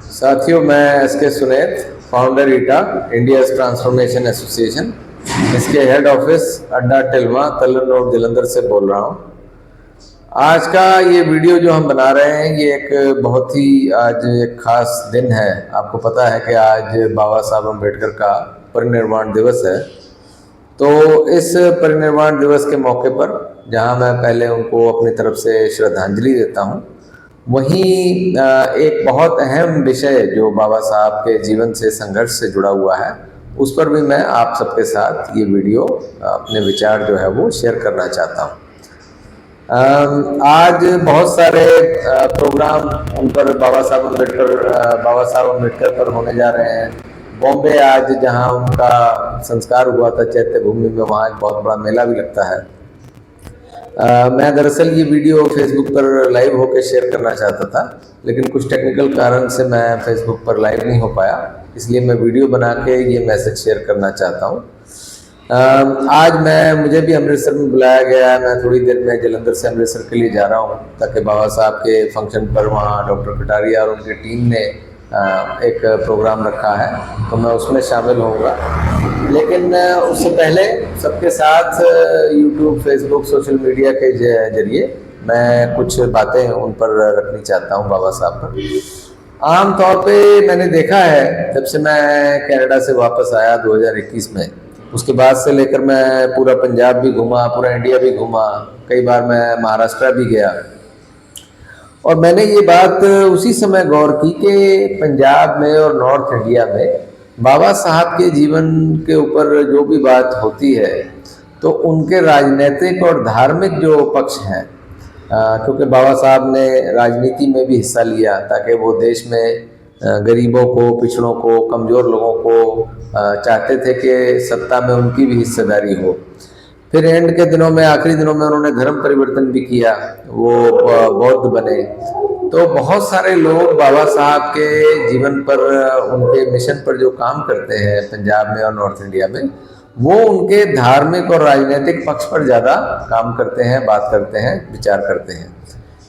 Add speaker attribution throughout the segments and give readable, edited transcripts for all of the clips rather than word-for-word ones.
Speaker 1: साथियों, मैं SK. Sunet, founder ईटा India transformation association, इसके हेड ऑफिस अड्डा टिलवा तलन रोड जलंधर से बोल रहा हूँ। आज का ये वीडियो जो हम बना रहे हैं ये एक बहुत ही आज एक खास दिन है। आपको पता है कि आज बाबा साहब अम्बेडकर का परिनिर्वाण दिवस है। तो इस परिनिर्वाण दिवस के मौके पर जहाँ मैं पहले उनको अपनी तरफ से श्रद्धांजलि देता हूँ, वहीं एक बहुत अहम विषय जो बाबा साहब के जीवन से संघर्ष से जुड़ा हुआ है, उस पर भी मैं आप सबके साथ ये वीडियो अपने विचार जो है वो शेयर करना चाहता हूँ। आज बहुत सारे प्रोग्राम उन पर बाबा साहब अम्बेडकर पर होने जा रहे हैं। बॉम्बे आज जहाँ उनका संस्कार हुआ था चैत्य भूमि में, वहाँ एक बहुत बड़ा मेला भी लगता है। मैं दरअसल ये वीडियो फेसबुक पर लाइव होकर शेयर करना चाहता था, लेकिन कुछ टेक्निकल कारण से मैं फेसबुक पर लाइव नहीं हो पाया, इसलिए मैं वीडियो बना के ये मैसेज शेयर करना चाहता हूँ। आज मुझे भी अमृतसर में बुलाया गया है। मैं थोड़ी देर में जलंधर से अमृतसर के लिए जा रहा हूँ, ताकि बाबा साहब के फंक्शन पर वहाँ डॉक्टर कटारिया और उनकी टीम ने एक प्रोग्राम रखा है, तो मैं उसमें शामिल होऊंगा। लेकिन उससे पहले सबके साथ यूट्यूब, फेसबुक, सोशल मीडिया के जरिए मैं कुछ बातें उन पर रखनी चाहता हूँ बाबा साहब पर। आम तौर पे मैंने देखा है, जब से मैं कनाडा से वापस आया 2021 में, उसके बाद से लेकर मैं पूरा पंजाब भी घूमा, पूरा इंडिया भी घूमा, कई बार मैं महाराष्ट्र भी गया, और मैंने ये बात उसी समय गौर की कि पंजाब में और नॉर्थ इंडिया में बाबा साहब के जीवन के ऊपर जो भी बात होती है, तो उनके राजनीतिक और धार्मिक जो पक्ष हैं, क्योंकि बाबा साहब ने राजनीति में भी हिस्सा लिया ताकि वो देश में गरीबों को, पिछड़ों को, कमज़ोर लोगों को चाहते थे कि सत्ता में उनकी भी हिस्सेदारी हो। फिर एंड के दिनों में, आखिरी दिनों में उन्होंने धर्म परिवर्तन भी किया, वो बौद्ध बने। तो बहुत सारे लोग बाबा साहब के जीवन पर, उनके मिशन पर जो काम करते हैं पंजाब में और नॉर्थ इंडिया में, वो उनके धार्मिक और राजनीतिक पक्ष पर ज़्यादा काम करते हैं, बात करते हैं, विचार करते हैं।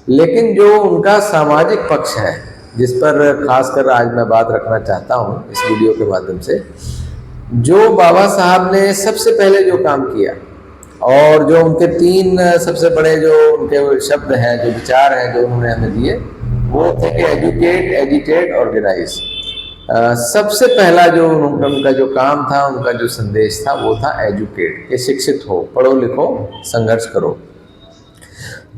Speaker 1: लेकिन जो उनका सामाजिक पक्ष है, जिस पर खासकर आज मैं बात रखना चाहता हूँ इस वीडियो के माध्यम से, जो बाबा साहब ने सबसे पहले जो काम किया और जो उनके 3 सबसे बड़े जो उनके शब्द हैं, जो विचार हैं, जो उन्होंने हमें दिए, वो थे कि एजुकेट, एजिटेट, ऑर्गेनाइज। सबसे पहला जो उनका जो काम था, उनका जो संदेश था, वो था एजुकेट, कि शिक्षित हो, पढ़ो लिखो, संघर्ष करो।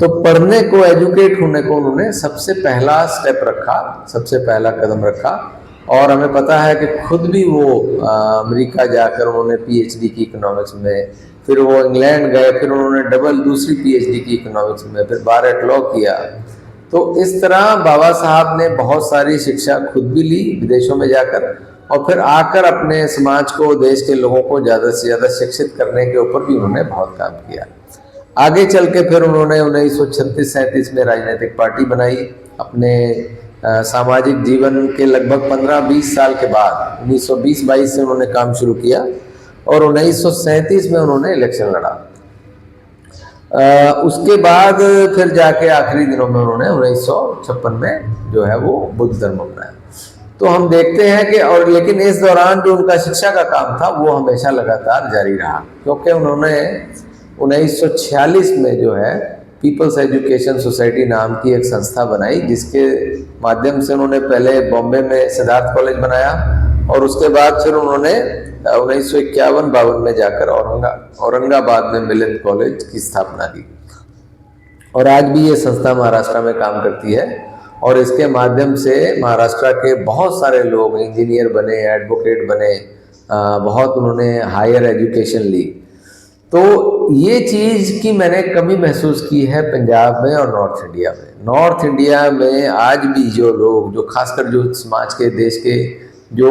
Speaker 1: तो पढ़ने को, एजुकेट होने को उन्होंने सबसे पहला स्टेप रखा, सबसे पहला कदम रखा। और हमें पता है कि खुद भी वो अमेरिका जाकर उन्होंने पीएचडी की इकोनॉमिक्स में, फिर वो इंग्लैंड गए, फिर उन्होंने डबल दूसरी पीएचडी की इकोनॉमिक्स में, फिर बार एट लॉ किया। तो इस तरह बाबा साहब ने बहुत सारी शिक्षा खुद भी ली विदेशों में जाकर, और फिर आकर अपने समाज को, देश के लोगों को ज़्यादा से ज़्यादा शिक्षित करने के ऊपर भी उन्होंने बहुत काम किया। आगे चल के फिर उन्होंने 1936-37 में राजनीतिक पार्टी बनाई। अपने सामाजिक जीवन के लगभग 15-20 साल के बाद 1920-22 से उन्होंने काम शुरू किया, और 1937 में उन्होंने इलेक्शन लड़ा। उसके बाद फिर जाके आखिरी दिनों में उन्होंने 1956 में जो है वो बुद्ध धर्म अपनाया। तो हम देखते हैं कि, और लेकिन इस दौरान जो उनका शिक्षा का काम था वो हमेशा लगातार जारी रहा, क्योंकि उन्होंने 1946 में जो है पीपल्स एजुकेशन सोसाइटी नाम की एक संस्था बनाई, जिसके माध्यम से उन्होंने पहले बॉम्बे में सिद्धार्थ कॉलेज बनाया, और उसके बाद फिर उन्होंने 1951-52 में जाकर औरंगाबाद में मिलन कॉलेज की स्थापना की। और आज भी ये संस्था महाराष्ट्र में काम करती है, और इसके माध्यम से महाराष्ट्र के बहुत सारे लोग इंजीनियर बने, एडवोकेट बने, बहुत उन्होंने हायर एजुकेशन ली। तो ये चीज़ की मैंने कमी महसूस की है पंजाब में और नॉर्थ इंडिया में। नॉर्थ इंडिया में आज भी जो लोग, जो खासकर जो समाज के, देश के जो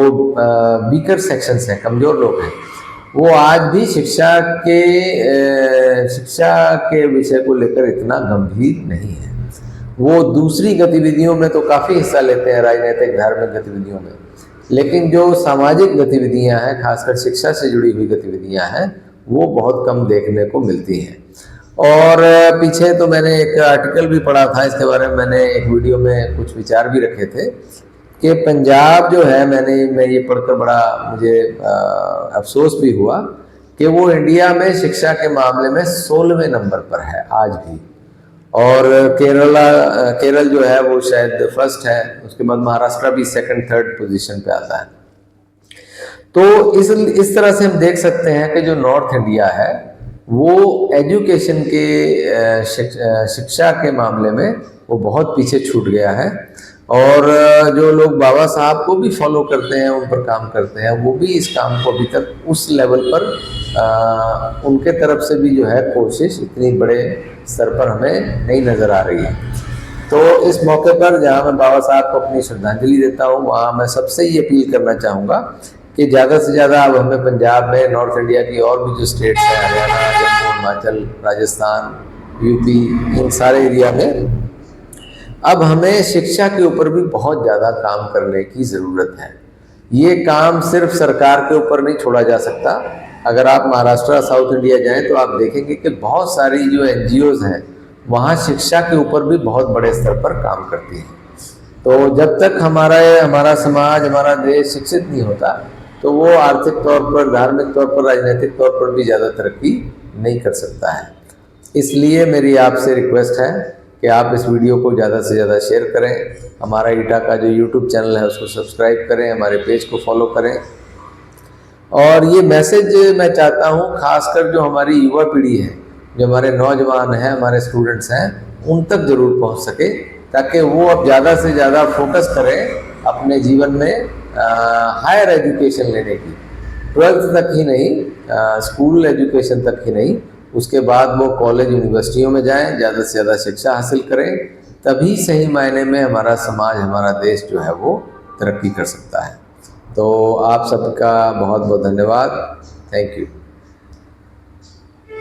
Speaker 1: वीकर सेक्शंस हैं, कमज़ोर लोग हैं, वो आज भी शिक्षा के विषय को लेकर इतना गंभीर नहीं है। वो दूसरी गतिविधियों में तो काफ़ी हिस्सा लेते हैं, राजनीतिक, धार्मिक गतिविधियों में, लेकिन जो सामाजिक गतिविधियां हैं, खासकर शिक्षा से जुड़ी हुई गतिविधियां हैं, वो बहुत कम देखने को मिलती हैं। और पीछे तो मैंने एक आर्टिकल भी पढ़ा था इसके बारे में, मैंने एक वीडियो में कुछ विचार भी रखे थे कि पंजाब जो है, मैं ये पढ़कर बड़ा मुझे अफसोस भी हुआ कि वो इंडिया में शिक्षा के मामले में 16वें नंबर पर है आज भी। और केरल जो है वो शायद फर्स्ट है, उसके बाद महाराष्ट्र भी सेकंड थर्ड पोजीशन पे आता है। तो इस तरह से हम देख सकते हैं कि जो नॉर्थ इंडिया है वो एजुकेशन के शिक्षा के मामले में वो बहुत पीछे छूट गया है। और जो लोग बाबा साहब को भी फॉलो करते हैं, उन पर काम करते हैं, वो भी इस काम को अभी तक उस लेवल पर उनके तरफ से भी जो है कोशिश इतनी बड़े स्तर पर हमें नहीं नज़र आ रही है। तो इस मौके पर जहाँ मैं बाबा साहब को अपनी श्रद्धांजलि देता हूँ, वहाँ मैं सबसे ये अपील करना चाहूँगा कि ज़्यादा से ज़्यादा अब हमें पंजाब में, नॉर्थ इंडिया की और भी जो स्टेट्स हैं, हरियाणा, जम्मू, हिमाचल, राजस्थान, यूपी, इन सारे एरिया में अब हमें शिक्षा के ऊपर भी बहुत ज़्यादा काम करने की ज़रूरत है। ये काम सिर्फ सरकार के ऊपर नहीं छोड़ा जा सकता। अगर आप महाराष्ट्र, साउथ इंडिया जाएं तो आप देखेंगे कि बहुत सारी जो NGOs हैं वहाँ शिक्षा के ऊपर भी बहुत बड़े स्तर पर काम करती हैं। तो जब तक हमारा समाज, हमारा देश शिक्षित नहीं होता तो वो आर्थिक तौर पर, धार्मिक तौर पर, राजनीतिक तौर पर भी ज़्यादा तरक्की नहीं कर सकता है। इसलिए मेरी आपसे रिक्वेस्ट है कि आप इस वीडियो को ज़्यादा से ज़्यादा शेयर करें, हमारा ईटा का जो YouTube चैनल है उसको सब्सक्राइब करें, हमारे पेज को फॉलो करें। और ये मैसेज मैं चाहता हूँ खासकर जो हमारी युवा पीढ़ी है, जो हमारे नौजवान हैं, हमारे स्टूडेंट्स हैं, उन तक ज़रूर पहुँच सके, ताकि वो अब ज़्यादा से ज़्यादा फोकस करें अपने जीवन में हायर एजुकेशन लेने की। 12th तक ही नहीं, स्कूल एजुकेशन तक ही नहीं, उसके बाद वो कॉलेज, यूनिवर्सिटियों में जाएं, ज़्यादा से ज़्यादा शिक्षा हासिल करें, तभी सही मायने में हमारा समाज, हमारा देश जो है वो तरक्की कर सकता है। तो आप सबका बहुत बहुत धन्यवाद। Thank you.